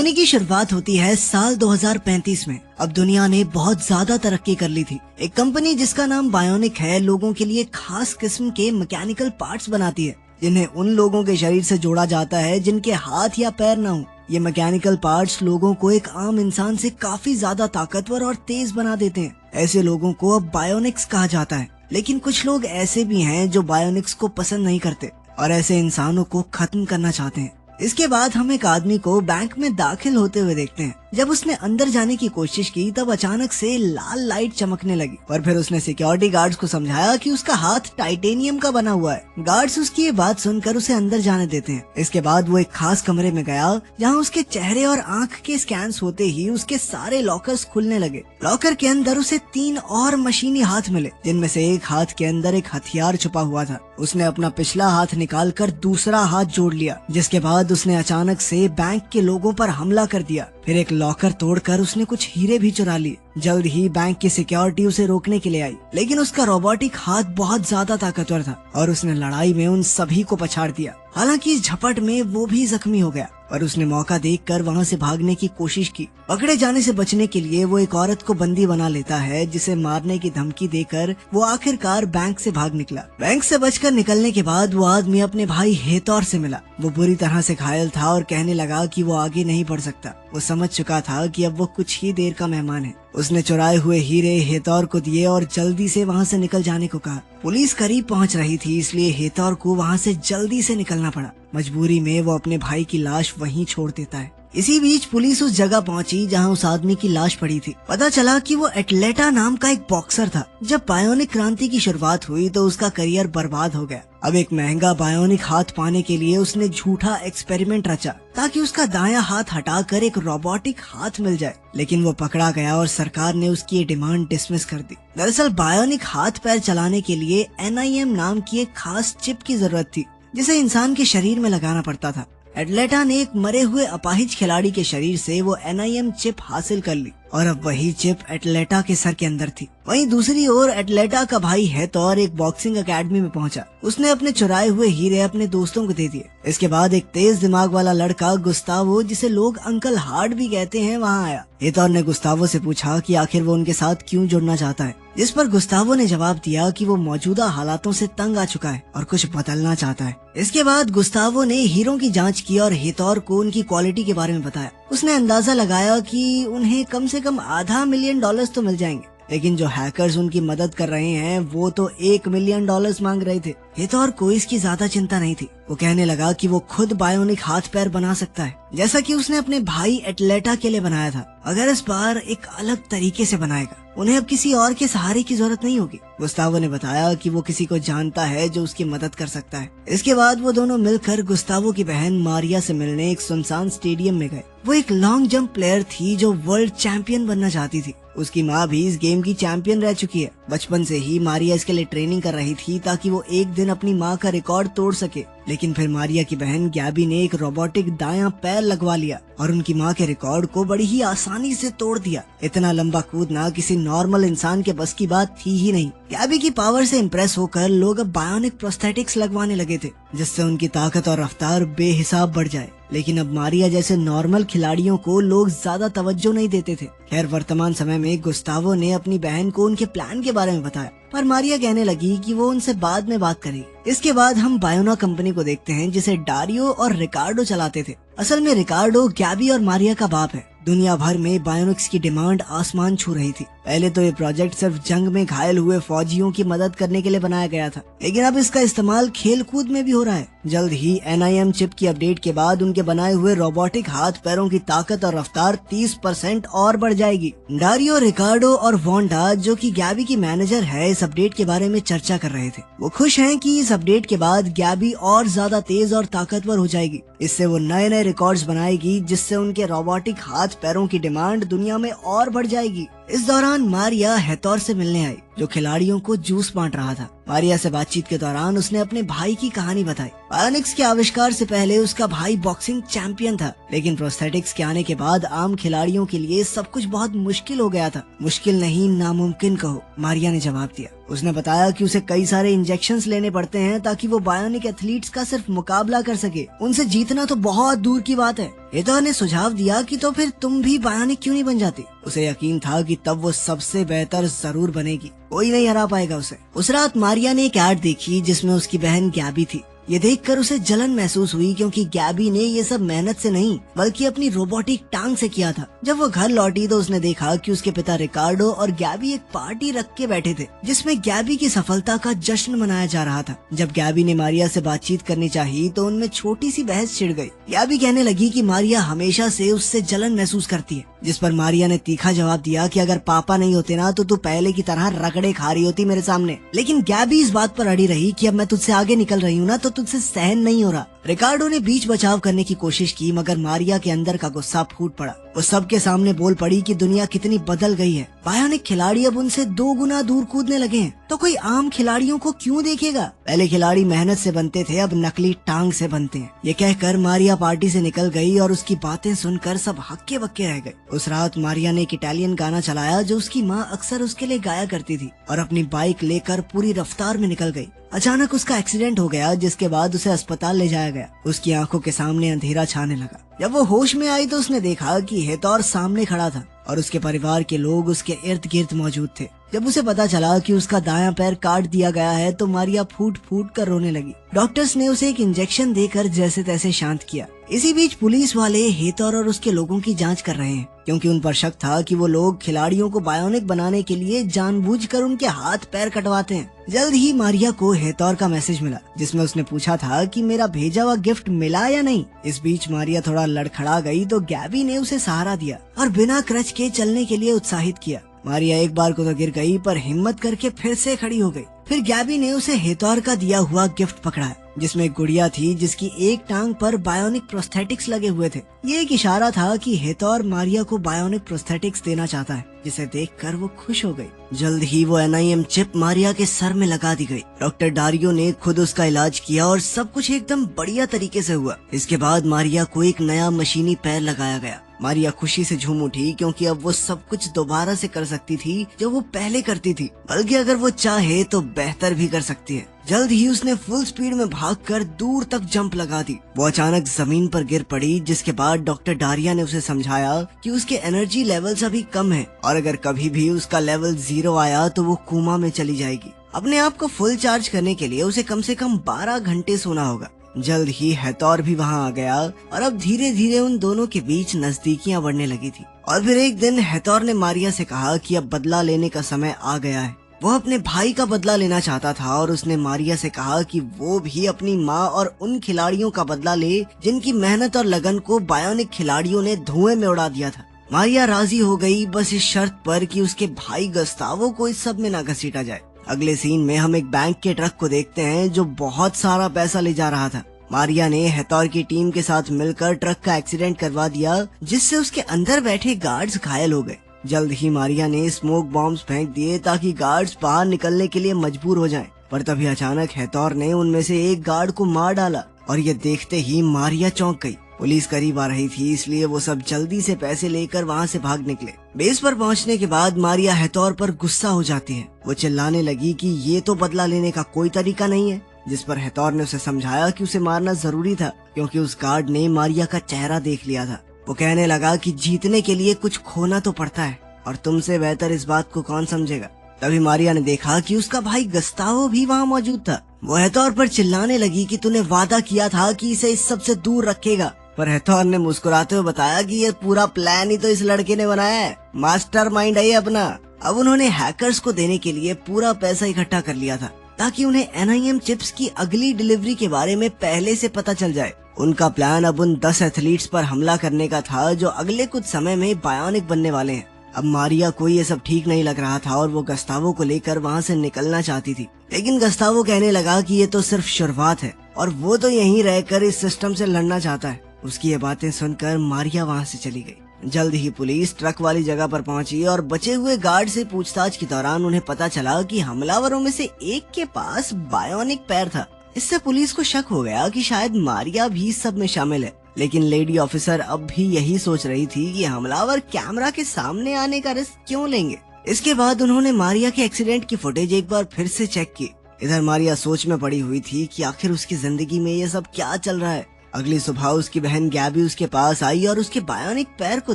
कहानी की शुरुआत होती है साल 2035 में। अब दुनिया ने बहुत ज्यादा तरक्की कर ली थी। एक कंपनी जिसका नाम बायोनिक है लोगों के लिए खास किस्म के मैकेनिकल पार्ट्स बनाती है जिन्हें उन लोगों के शरीर से जोड़ा जाता है जिनके हाथ या पैर न हो। ये मैकेनिकल पार्ट्स लोगों को एक आम इंसान से काफी ज्यादा ताकतवर और तेज बना देते हैं। ऐसे लोगों को अब बायोनिक्स कहा जाता है। लेकिन कुछ लोग ऐसे भी हैं जो बायोनिक्स को पसंद नहीं करते और ऐसे इंसानों को खत्म करना चाहते हैं। इसके बाद हम एक आदमी को बैंक में दाखिल होते हुए देखते हैं। जब उसने अंदर जाने की कोशिश की तब अचानक से लाल लाइट चमकने लगी और फिर उसने सिक्योरिटी गार्ड्स को समझाया कि उसका हाथ टाइटेनियम का बना हुआ है। गार्ड्स उसकी ये बात सुनकर उसे अंदर जाने देते हैं। इसके बाद वो एक खास कमरे में गया जहाँ उसके चेहरे और आंख के स्कैन्स होते ही उसके सारे लॉकर्स खुलने लगे। लॉकर के अंदर उसे 3 और मशीनी हाथ मिले जिनमें से एक हाथ के अंदर एक हथियार छुपा हुआ था। उसने अपना पिछला हाथ निकालकर दूसरा हाथ जोड़ लिया, जिसके बाद उसने अचानक से बैंक के लोगों पर हमला कर दिया। फिर एक लॉकर तोड़कर उसने कुछ हीरे भी चुरा लिए। जल्द ही बैंक की सिक्योरिटी उसे रोकने के लिए आई, लेकिन उसका रोबोटिक हाथ बहुत ज्यादा ताकतवर था और उसने लड़ाई में उन सभी को पछाड़ दिया। हालांकि इस झपट में वो भी जख्मी हो गया और उसने मौका देखकर वहां से भागने की कोशिश की। पकड़े जाने से बचने के लिए वो एक औरत को बंदी बना लेता है, जिसे मारने की धमकी देकर वो आखिरकार बैंक से भाग निकला। बैंक से बचकर निकलने के बाद वो आदमी अपने भाई हेतौर से मिला। वो बुरी तरह से घायल था और कहने लगा कि वो आगे नहीं बढ़ सकता। वो समझ चुका था कि अब वो कुछ ही देर का मेहमान है। उसने चुराए हुए हीरे हेतौर को दिए और जल्दी से वहाँ से निकल जाने को कहा। पुलिस करीब पहुँच रही थी, इसलिए हेतौर को वहाँ से जल्दी से निकलना पड़ा। मजबूरी में वो अपने भाई की लाश वहीं छोड़ देता है। इसी बीच पुलिस उस जगह पहुंची जहां उस आदमी की लाश पड़ी थी। पता चला कि वो एटलेटा नाम का एक बॉक्सर था। जब बायोनिक क्रांति की शुरुआत हुई तो उसका करियर बर्बाद हो गया। अब एक महंगा बायोनिक हाथ पाने के लिए उसने झूठा एक्सपेरिमेंट रचा ताकि उसका दायां हाथ हटाकर एक रोबोटिक हाथ मिल जाए, लेकिन वो पकड़ा गया और सरकार ने उसकी ये डिमांड डिसमिस कर दी। दरअसल बायोनिक हाथ पैर चलाने के लिए NIM नाम की एक खास चिप की जरूरत थी जिसे इंसान के शरीर में लगाना पड़ता था। एटलेटा ने एक मरे हुए अपाहिज खिलाड़ी के शरीर से वो NIM चिप हासिल कर ली और अब वही चिप एटलेटा के सर के अंदर थी। वहीं दूसरी ओर एटलेटा का भाई हेतौर एक बॉक्सिंग एकेडमी में पहुंचा। उसने अपने चुराए हुए हीरे अपने दोस्तों को दे दिए। इसके बाद एक तेज दिमाग वाला लड़का गुस्तावो, जिसे लोग अंकल हार्ड भी कहते हैं, वहां आया। हेतौर ने गुस्तावो से पूछा कि आखिर वो उनके साथ क्यों जुड़ना चाहता है, जिस पर गुस्तावो ने जवाब दिया कि वो मौजूदा हालातों से तंग आ चुका है और कुछ बदलना चाहता है। इसके बाद गुस्तावो ने हीरों की जांच की और हेतौर को उनकी क्वालिटी के बारे में बताया। उसने अंदाजा लगाया कि उन्हें कम से कम $500 मिलियन तो मिल जाएंगे, लेकिन जो हैकर्स उनकी मदद कर रहे हैं वो तो $1 मिलियन मांग रहे थे। हेतौर को इसकी ज्यादा चिंता नहीं थी। वो कहने लगा कि वो खुद बायोनिक हाथ पैर बना सकता है, जैसा कि उसने अपने भाई एटलेटा के लिए बनाया था, अगर इस बार एक अलग तरीके से बनाएगा। उन्हें अब किसी और के सहारे की जरूरत नहीं होगी। गुस्तावो ने बताया कि वो किसी को जानता है जो उसकी मदद कर सकता है। इसके बाद वो दोनों मिलकर गुस्तावो की बहन मारिया से मिलने एक सुनसान स्टेडियम में गए। वो एक लॉन्ग जंप प्लेयर थी जो वर्ल्ड चैंपियन बनना चाहती थी। उसकी माँ भी इस गेम की चैंपियन रह चुकी है। बचपन से ही मारिया इसके लिए ट्रेनिंग कर रही थी ताकि वो एक दिन अपनी माँ का रिकॉर्ड तोड़ सके। लेकिन फिर मारिया की बहन गैबी ने एक रोबोटिक दायां पैर लगवा लिया और उनकी माँ के रिकॉर्ड को बड़ी ही आसानी से तोड़ दिया। इतना लंबा कूदना किसी नॉर्मल इंसान के बस की बात थी ही नहीं। गैबी की पावर से इम्प्रेस होकर लोग अब बायोनिक प्रोस्थेटिक्स लगवाने लगे थे, जिससे उनकी ताकत और रफ्तार बेहिसाब बढ़ जाए। लेकिन अब मारिया जैसे नॉर्मल खिलाड़ियों को लोग ज्यादा तवज्जो नहीं देते थे। खैर, वर्तमान समय में गुस्तावो ने अपनी बहन को उनके प्लान के बारे में बताया, पर मारिया कहने लगी कि वो उनसे बाद में बात करेगी। इसके बाद हम बायोना कंपनी को देखते हैं जिसे डारियो और रिकार्डो चलाते थे। असल में रिकार्डो गैबी और मारिया का बाप है। दुनिया भर में बायोनिक्स की डिमांड आसमान छू रही थी। पहले तो ये प्रोजेक्ट सिर्फ जंग में घायल हुए फौजियों की मदद करने के लिए बनाया गया था, लेकिन अब इसका इस्तेमाल खेल कूद में भी हो रहा है। जल्द ही NIM चिप की अपडेट के बाद उनके बनाए हुए रोबोटिक हाथ पैरों की ताकत और रफ्तार 30% और बढ़ जाएगी। डारियो, रिकार्डो और वोंडा, जो कि गैबी की मैनेजर है, इस अपडेट के बारे में चर्चा कर रहे थे। वो खुश हैं कि इस अपडेट के बाद गैबी और ज्यादा तेज और ताकतवर हो जाएगी। इससे वो नए नए रिकॉर्ड्स बनाएगी, जिससे उनके रोबोटिक हाथ पैरों की डिमांड दुनिया में और बढ़ जाएगी। इस दौरान मारिया हेथोर से मिलने आई, जो खिलाड़ियों को जूस बांट रहा था। मारिया से बातचीत के दौरान उसने अपने भाई की कहानी बताई। बायोनिक्स के आविष्कार से पहले उसका भाई बॉक्सिंग चैंपियन था, लेकिन प्रोस्थेटिक्स के आने के बाद आम खिलाड़ियों के लिए सब कुछ बहुत मुश्किल हो गया था। मुश्किल नहीं, नामुमकिन कहो, मारिया ने जवाब दिया। उसने बताया कि उसे कई सारे इंजेक्शंस लेने पड़ते हैं ताकि वो बायोनिक एथलीट्स का सिर्फ मुकाबला कर सके। उनसे जीतना तो बहुत दूर की बात है। हेथोर ने सुझाव दिया कि तो फिर तुम भी बायोनिक क्यों नहीं बन जाती। उसे यकीन था कि तब वो सबसे बेहतर जरूर बनेगी, कोई नहीं हरा पाएगा उसे। उस रात मारिया ने एक ऐड देखी जिसमें उसकी बहन गैबी थी। ये देखकर उसे जलन महसूस हुई, क्योंकि गैबी ने ये सब मेहनत से नहीं बल्कि अपनी रोबोटिक टांग से किया था। जब वो घर लौटी तो उसने देखा कि उसके पिता रिकार्डो और गैबी एक पार्टी रख के बैठे थे, जिसमें गैबी की सफलता का जश्न मनाया जा रहा था। जब गैबी ने मारिया से बातचीत करनी चाहिए तो उनमें छोटी सी बहस छिड़ गई। गैबी कहने लगी कि मारिया हमेशा से उससे जलन महसूस करती है, जिस पर मारिया ने तीखा जवाब दिया कि अगर पापा नहीं होते ना तो तू पहले की तरह रगड़े खा रही होती मेरे सामने। लेकिन गैबी इस बात पर अड़ी रही कि अब मैं तुझसे आगे निकल रही हूँ ना तो तुझसे सहन नहीं हो रहा। रिकार्डो ने बीच बचाव करने की कोशिश की, मगर मारिया के अंदर का गुस्सा फूट पड़ा। वो सबके सामने बोल पड़ी कि दुनिया कितनी बदल गई है। बायोनिक खिलाड़ी अब उनसे 2 गुना दूर कूदने लगे हैं, तो कोई आम खिलाड़ियों को क्यों देखेगा। पहले खिलाड़ी मेहनत से बनते थे, अब नकली टांग से बनते हैं। ये कहकर मारिया पार्टी से निकल गई और उसकी बातें सुनकर सब हक्के बक्के रह गए। उस रात मारिया ने एक इटालियन गाना चलाया जो उसकी माँ अक्सर उसके लिए गाया करती थी, और अपनी बाइक लेकर पूरी रफ्तार में निकल गई। अचानक उसका एक्सीडेंट हो गया, जिसके बाद उसे अस्पताल ले जाया गया। उसकी आंखों के सामने अंधेरा छाने लगा। जब वो होश में आई तो उसने देखा कि हेथोर सामने खड़ा था और उसके परिवार के लोग उसके इर्द गिर्द मौजूद थे। जब उसे पता चला कि उसका दायां पैर काट दिया गया है तो मारिया फूट फूट कर रोने लगी। डॉक्टर्स ने उसे एक इंजेक्शन देकर जैसे तैसे शांत किया। इसी बीच पुलिस वाले हेथोर और उसके लोगों की जांच कर रहे हैं, क्योंकि उन पर शक था कि वो लोग खिलाड़ियों को बायोनिक बनाने के लिए जानबूझकर उनके हाथ पैर कटवाते हैं। जल्द ही मारिया को हेथोर का मैसेज मिला, जिसमें उसने पूछा था कि मेरा भेजा हुआ गिफ्ट मिला या नहीं। इस बीच मारिया थोड़ा लड़खड़ा गई तो गैबी ने उसे सहारा दिया और बिना क्रच के चलने के लिए उत्साहित किया। मारिया एक बार को तो गिर गई, पर हिम्मत करके फिर से खड़ी हो गई। फिर गैबी ने उसे हेथोर का दिया हुआ गिफ्ट पकड़ा, जिसमें एक गुड़िया थी जिसकी एक टांग पर बायोनिक प्रोस्थेटिक्स लगे हुए थे। ये एक इशारा था कि हेथोर मारिया को बायोनिक प्रोस्थेटिक्स देना चाहता है, जिसे देखकर वो खुश हो गई। जल्द ही वो NIM चिप मारिया के सर में लगा दी गई। डॉक्टर डारियो ने खुद उसका इलाज किया और सब कुछ एकदम बढ़िया तरीके से हुआ। इसके बाद मारिया को एक नया मशीनी पैर लगाया गया। मारिया खुशी से झूम उठी, क्योंकि अब वो सब कुछ दोबारा से कर सकती थी जो वो पहले करती थी, बल्कि अगर वो चाहे तो बेहतर भी कर सकती है। जल्द ही उसने फुल स्पीड में भागकर दूर तक जंप लगा दी। वो अचानक जमीन पर गिर पड़ी, जिसके बाद डॉक्टर डारिया ने उसे समझाया कि उसके एनर्जी लेवल्स अभी कम है और अगर कभी भी उसका लेवल 0 आया तो वो कोमा में चली जाएगी। अपने आप को फुल चार्ज करने के लिए उसे कम से कम 12 घंटे सोना होगा। जल्द ही हेथोर भी वहाँ आ गया और अब धीरे धीरे उन दोनों के बीच नजदीकियां बढ़ने लगी थी। और फिर एक दिन हेथोर ने मारिया से कहा कि अब बदला लेने का समय आ गया है। वो अपने भाई का बदला लेना चाहता था और उसने मारिया से कहा कि वो भी अपनी माँ और उन खिलाड़ियों का बदला ले जिनकी मेहनत और लगन को बायोनिक खिलाड़ियों ने धुएं में उड़ा दिया था। मारिया राजी हो गई, बस इस शर्त पर कि उसके भाई गस्तावो को इस सब में न घसीटा जाए। अगले सीन में हम एक बैंक के ट्रक को देखते हैं जो बहुत सारा पैसा ले जा रहा था। मारिया ने हेथोर की टीम के साथ मिलकर ट्रक का एक्सीडेंट करवा दिया, जिससे उसके अंदर बैठे गार्ड्स घायल हो गए। जल्द ही मारिया ने स्मोक बॉम्ब्स फेंक दिए ताकि गार्ड्स बाहर निकलने के लिए मजबूर हो जाएं। पर तभी अचानक हेथोर ने उनमें से एक गार्ड को मार डाला और ये देखते ही मारिया चौंक गई। पुलिस करीब आ रही थी, इसलिए वो सब जल्दी से पैसे लेकर वहाँ से भाग निकले। बेस पर पहुँचने के बाद मारिया हेथोर पर गुस्सा हो जाती है। वो चिल्लाने लगी कि ये तो बदला लेने का कोई तरीका नहीं है, जिस पर हेथोर ने उसे समझाया कि उसे मारना जरूरी था, क्योंकि उस गार्ड ने मारिया का चेहरा देख लिया था। वो कहने लगा कि जीतने के लिए कुछ खोना तो पड़ता है और तुमसे बेहतर इस बात को कौन समझेगा। तभी मारिया ने देखा कि उसका भाई गस्तावो भी वहाँ मौजूद था। वो हेथोर पर चिल्लाने लगी कि तूने वादा किया था कि इसे इस सब से दूर रखेगा, पर हेथोर ने मुस्कुराते हुए बताया कि ये पूरा प्लान ही तो इस लड़के ने बनाया है, मास्टरमाइंड है ये अपना। अब उन्होंने हैकर्स को देने के लिए पूरा पैसा इकट्ठा कर लिया था ताकि उन्हें NIM चिप्स की अगली डिलीवरी के बारे में पहले से पता चल जाए। उनका प्लान अब उन 10 एथलीट्स पर हमला करने का था जो अगले कुछ समय में बायोनिक बनने वाले हैं। अब मारिया को ये सब ठीक नहीं लग रहा था और वो गस्तावो को लेकर वहाँ से निकलना चाहती थी, लेकिन गस्तावो कहने लगा कि ये तो सिर्फ शुरुआत है और वो तो यहीं रहकर इस सिस्टम से लड़ना चाहता है। उसकी ये बातें सुनकर मारिया वहाँ से चली गई। जल्द ही पुलिस ट्रक वाली जगह पर पहुंची और बचे हुए गार्ड से पूछताछ के दौरान उन्हें पता चला कि हमलावरों में से एक के पास बायोनिक पैर था। इससे पुलिस को शक हो गया कि शायद मारिया भी इस सब में शामिल है। लेकिन लेडी ऑफिसर अब भी यही सोच रही थी कि हमलावर कैमरा के सामने आने का रिस्क क्यों लेंगे। इसके बाद उन्होंने मारिया के एक्सीडेंट की फुटेज एक बार फिर से चेक की। इधर मारिया सोच में पड़ी हुई थी कि आखिर उसकी जिंदगी में ये सब क्या चल रहा है। अगली सुबह उसकी बहन गैबी उसके पास आई और उसके बायोनिक पैर को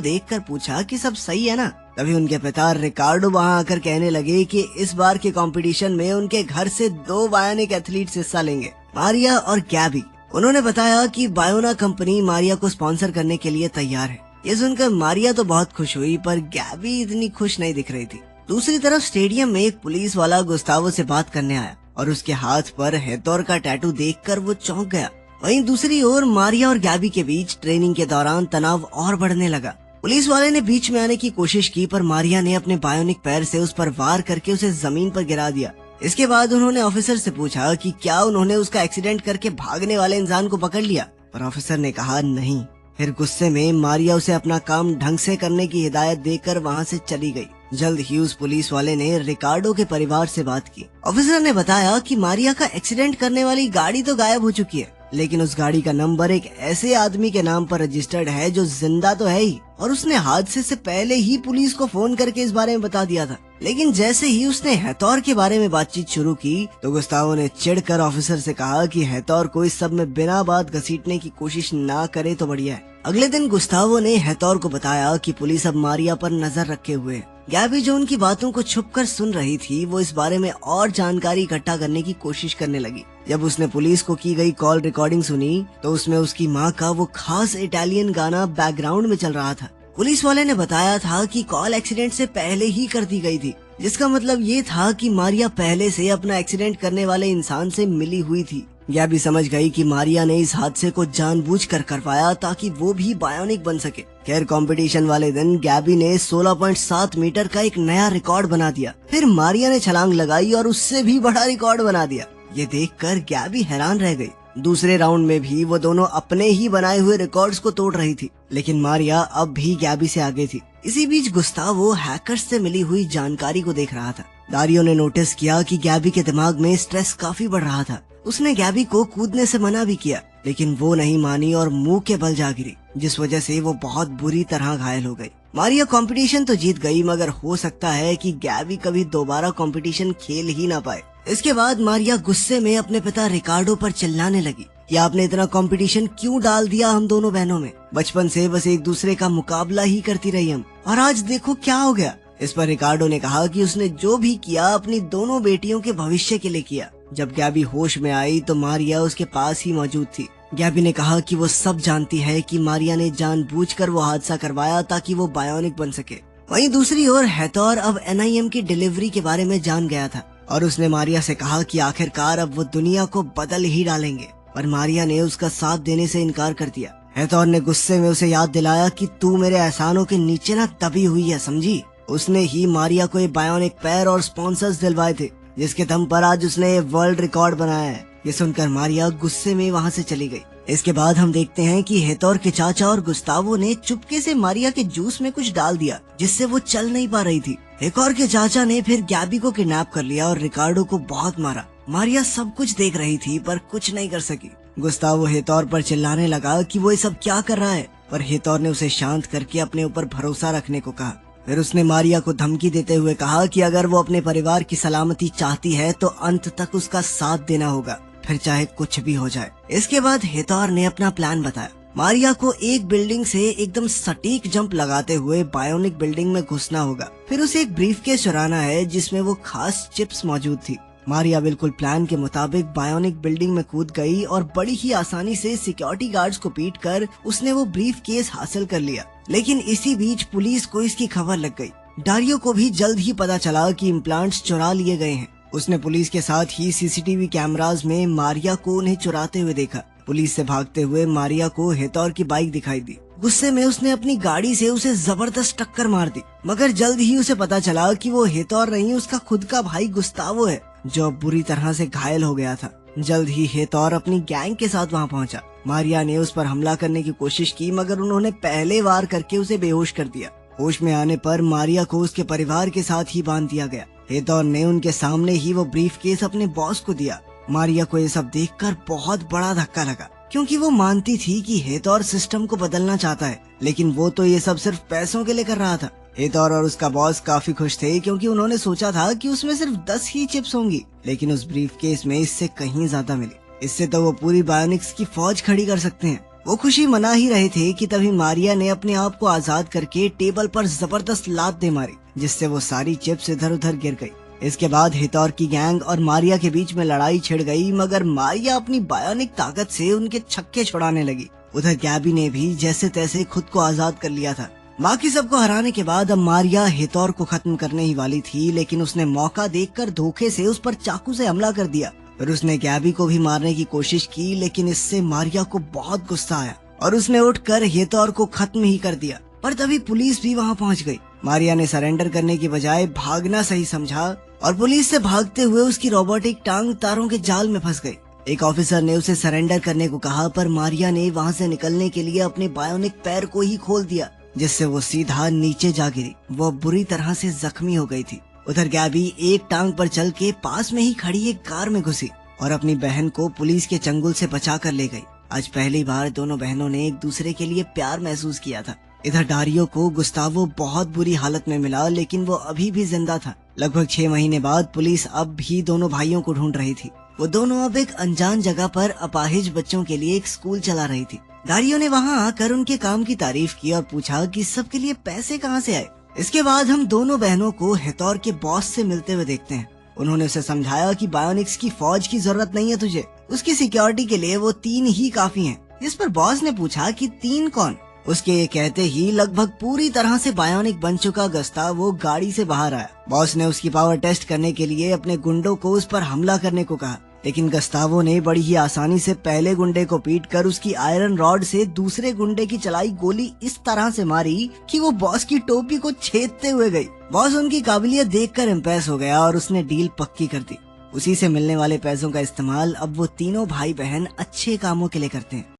देखकर पूछा कि सब सही है ना। तभी उनके पिता रिकार्डो वहां आकर कहने लगे कि इस बार के कंपटीशन में उनके घर से 2 बायोनिक एथलीट्स हिस्सा लेंगे, मारिया और गैबी। उन्होंने बताया कि बायोना कंपनी मारिया को स्पॉन्सर करने के लिए तैयार है। ये सुनकर मारिया तो बहुत खुश हुई, पर गैबी इतनी खुश नहीं दिख रही थी। दूसरी तरफ स्टेडियम में एक पुलिस वाला गुस्तावो से बात करने आया और उसके हाथ पर हेतोर का टैटू देखकर वो चौंक गया। वहीं दूसरी ओर मारिया और गैबी के बीच ट्रेनिंग के दौरान तनाव और बढ़ने लगा। पुलिस वाले ने बीच में आने की कोशिश की, पर मारिया ने अपने बायोनिक पैर से उस पर वार करके उसे जमीन पर गिरा दिया। इसके बाद उन्होंने ऑफिसर से पूछा कि क्या उन्होंने उसका एक्सीडेंट करके भागने वाले इंसान को पकड़ लिया, पर ऑफिसर ने कहा नहीं। फिर गुस्से में मारिया उसे अपना काम ढंग से करने की हिदायत देकर वहां से चली गई। जल्द ही उस पुलिस वाले ने रिकार्डो के परिवार से बात की। ऑफिसर ने बताया कि मारिया का एक्सीडेंट करने वाली गाड़ी तो गायब हो चुकी है, लेकिन उस गाड़ी का नंबर एक ऐसे आदमी के नाम पर रजिस्टर्ड है जो जिंदा तो है ही, और उसने हादसे से पहले ही पुलिस को फोन करके इस बारे में बता दिया था। लेकिन जैसे ही उसने हेतोर के बारे में बातचीत शुरू की तो गुस्तावो ने चिढ़कर ऑफिसर से कहा कि हेतोर को इस सब में बिना बात घसीटने की कोशिश ना करे तो बढ़िया है। अगले दिन गुस्तावो ने हेतोर को बताया कि पुलिस अब मारिया पर नजर रखे हुए है। गैबी जो उनकी बातों को छुपकर सुन रही थी, वो इस बारे में और जानकारी इकट्ठा करने की कोशिश करने लगी। जब उसने पुलिस को की गई कॉल रिकॉर्डिंग सुनी तो उसमें उसकी माँ का वो खास इटालियन गाना बैकग्राउंड में चल रहा था। पुलिस वाले ने बताया था कि कॉल एक्सीडेंट से पहले ही कर दी गई थी, जिसका मतलब ये था कि मारिया पहले से अपना एक्सीडेंट करने वाले इंसान से मिली हुई थी। गैबी समझ गई कि मारिया ने इस हादसे को जानबूझकर करवाया ताकि वो भी बायोनिक बन सके। खैर कंपटीशन वाले दिन गैबी ने 16.7 मीटर का एक नया रिकॉर्ड बना दिया। फिर मारिया ने छलांग लगाई और उससे भी बड़ा रिकॉर्ड बना दिया। ये देखकर गैबी हैरान रह गई। दूसरे राउंड में भी वो दोनों अपने ही बनाए हुए रिकॉर्ड्स को तोड़ रही थी, लेकिन मारिया अब भी गैबी से आगे थी। इसी बीच गुस्तावो हैकर्स से मिली हुई जानकारी को देख रहा था। दारियो ने नोटिस किया कि गैबी के दिमाग में स्ट्रेस काफी बढ़ रहा था। उसने गैबी को कूदने से मना भी किया, लेकिन वो नहीं मानी और मुंह के बल जा गिरी, जिस वजह से वो बहुत बुरी तरह घायल हो गई। मारिया कंपटीशन तो जीत गई, मगर हो सकता है कि गैबी कभी दोबारा कंपटीशन खेल ही ना पाए। इसके बाद मारिया गुस्से में अपने पिता रिकार्डो पर चिल्लाने लगी, या आपने इतना कंपटीशन क्यों डाल दिया हम दोनों बहनों में? बचपन से बस एक दूसरे का मुकाबला ही करती रही हम, और आज देखो क्या हो गया। इस पर रिकार्डो ने कहा कि उसने जो भी किया अपनी दोनों बेटियों के भविष्य के लिए किया। जब गैबी होश में आई तो मारिया उसके पास ही मौजूद थी। गैबी ने कहा कि वो सब जानती है कि मारिया ने जानबूझकर वो हादसा करवाया ताकि वो बायोनिक बन सके। वहीं दूसरी ओर हेतोर अब NIM की डिलीवरी के बारे में जान गया था और उसने मारिया से कहा कि आखिरकार अब वो दुनिया को बदल ही डालेंगे, पर मारिया ने उसका साथ देने से इनकार कर दिया। हेतोर ने गुस्से में उसे याद दिलाया कि तू मेरे एहसानों के नीचे ना दबी हुई है, समझी? उसने ही मारिया को ये बायोनिक पैर और स्पॉन्सर्स दिलवाए थे, जिसके दम पर आज उसने ये वर्ल्ड रिकॉर्ड बनाया है। ये सुनकर मारिया गुस्से में वहाँ से चली गई। इसके बाद हम देखते हैं कि हेतोर के चाचा और गुस्तावो ने चुपके से मारिया के जूस में कुछ डाल दिया, जिससे वो चल नहीं पा रही थी। हेतोर के चाचा ने फिर गैबी को किडनैप कर लिया और रिकार्डो को बहुत मारा। मारिया सब कुछ देख रही थी पर कुछ नहीं कर सकी। गुस्तावो हेतोर पर चिल्लाने लगा कि वो ये सब क्या कर रहा है, पर हेतोर ने उसे शांत करके अपने ऊपर भरोसा रखने को कहा। फिर उसने मारिया को धमकी देते हुए कहा कि अगर वो अपने परिवार की सलामती चाहती है तो अंत तक उसका साथ देना होगा, फिर चाहे कुछ भी हो जाए। इसके बाद हेतोर ने अपना प्लान बताया। मारिया को एक बिल्डिंग से एकदम सटीक जंप लगाते हुए बायोनिक बिल्डिंग में घुसना होगा। फिर उसे एक ब्रीफकेस चुराना है जिसमें वो खास चिप्स मौजूद थी। मारिया बिल्कुल प्लान के मुताबिक बायोनिक बिल्डिंग में कूद गई और बड़ी ही आसानी से सिक्योरिटी गार्ड्स को पीट कर उसने वो ब्रीफकेस हासिल कर लिया। लेकिन इसी बीच पुलिस को इसकी खबर लग गई। दारियो को भी जल्द ही पता चला कि इम्प्लांट्स चुरा लिए गए हैं। उसने पुलिस के साथ ही CCTV कैमरास में मारिया को उन्हें चुराते हुए देखा। पुलिस से भागते हुए मारिया को हेतोर की बाइक दिखाई दी। गुस्से में उसने अपनी गाड़ी से उसे जबरदस्त टक्कर मार दी, मगर जल्द ही उसे पता चला कि वो हेतोर नहीं, उसका खुद का भाई गुस्तावो है, जो अब बुरी तरह से घायल हो गया था। जल्द ही हेतौर अपनी गैंग के साथ वहाँ पहुँचा। मारिया ने उस पर हमला करने की कोशिश की मगर उन्होंने पहले वार करके उसे बेहोश कर दिया। होश में आने पर मारिया को उसके परिवार के साथ ही बांध दिया गया। हेतौर ने उनके सामने ही वो ब्रीफकेस अपने बॉस को दिया। मारिया को ये सब देखकर बहुत बड़ा धक्का लगा क्योंकि वो मानती थी कि हेतौर सिस्टम को बदलना चाहता है, लेकिन वो तो ये सब सिर्फ पैसों के लिए कर रहा था। हेतौर और उसका बॉस काफी खुश थे क्योंकि उन्होंने सोचा था कि उसमें सिर्फ 10 ही चिप्स होंगी, लेकिन उस ब्रीफकेस में इससे कहीं ज्यादा मिली। इससे तो वो पूरी बायोनिक्स की फौज खड़ी कर सकते हैं। वो खुशी मना ही रहे थे कि तभी मारिया ने अपने आप को आजाद करके टेबल पर जबरदस्त लात दे मारी, जिससे वो सारी चिप्स इधर उधर गिर गई। इसके बाद हेतौर की गैंग और मारिया के बीच में लड़ाई छिड़ गई मगर मारिया अपनी बायोनिक ताकत से उनके छक्के छुड़ाने लगी। उधर गैबी ने भी जैसे तैसे खुद को आजाद कर लिया था। बाकी सबको हराने के बाद अब मारिया हेतौर को खत्म करने ही वाली थी, लेकिन उसने मौका देखकर धोखे से उस पर चाकू से हमला कर दिया। फिर उसने गैबी को भी मारने की कोशिश की, लेकिन इससे मारिया को बहुत गुस्सा आया और उसने उठकर हेतौर को खत्म ही कर दिया। पर तभी पुलिस भी वहाँ पहुँच गई। मारिया ने सरेंडर करने की बजाय भागना सही समझा और पुलिस से भागते हुए उसकी रोबोटिक टांग तारों के जाल में फंस गई। एक ऑफिसर ने उसे सरेंडर करने को कहा पर मारिया ने वहाँ से निकलने के लिए अपने बायोनिक पैर को ही खोल दिया, जिससे वो सीधा नीचे जा गिरी। वो बुरी तरह से जख्मी हो गई थी। उधर गैबी एक टांग पर चल के पास में ही खड़ी एक कार में घुसी और अपनी बहन को पुलिस के चंगुल से बचा कर ले गई। आज पहली बार दोनों बहनों ने एक दूसरे के लिए प्यार महसूस किया था। इधर डारियो को गुस्तावो बहुत बुरी हालत में मिला, लेकिन वो अभी भी जिंदा था। लगभग 6 महीने बाद पुलिस अब भी दोनों भाइयों को ढूंढ रही थी। वो दोनों अब एक अनजान जगह पर अपाहिज बच्चों के लिए एक स्कूल चला रही थी। डारियो ने वहाँ आकर उनके काम की तारीफ की और पूछा कि सबके लिए पैसे कहाँ से आए। इसके बाद हम दोनों बहनों को हेतौर के बॉस से मिलते हुए देखते हैं। उन्होंने उसे समझाया कि बायोनिक्स की फौज की जरूरत नहीं है तुझे, उसकी सिक्योरिटी के लिए वो 3 ही काफी हैं। इस पर बॉस ने पूछा कि 3 कौन? उसके ये कहते ही लगभग पूरी तरह से बायोनिक बन चुका गस्तावो गाड़ी से बाहर आया। बॉस ने उसकी पावर टेस्ट करने के लिए अपने गुंडों को उस पर हमला करने को कहा, लेकिन गस्तावो ने बड़ी ही आसानी से पहले गुंडे को पीटकर उसकी आयरन रॉड से दूसरे गुंडे की चलाई गोली इस तरह से मारी कि वो बॉस की टोपी को छेदते हुए गई। बॉस उनकी काबिलियत देखकर इम्प्रेस हो गया और उसने डील पक्की कर दी। उसी से मिलने वाले पैसों का इस्तेमाल अब वो तीनों भाई बहन अच्छे कामों के लिए करते हैं।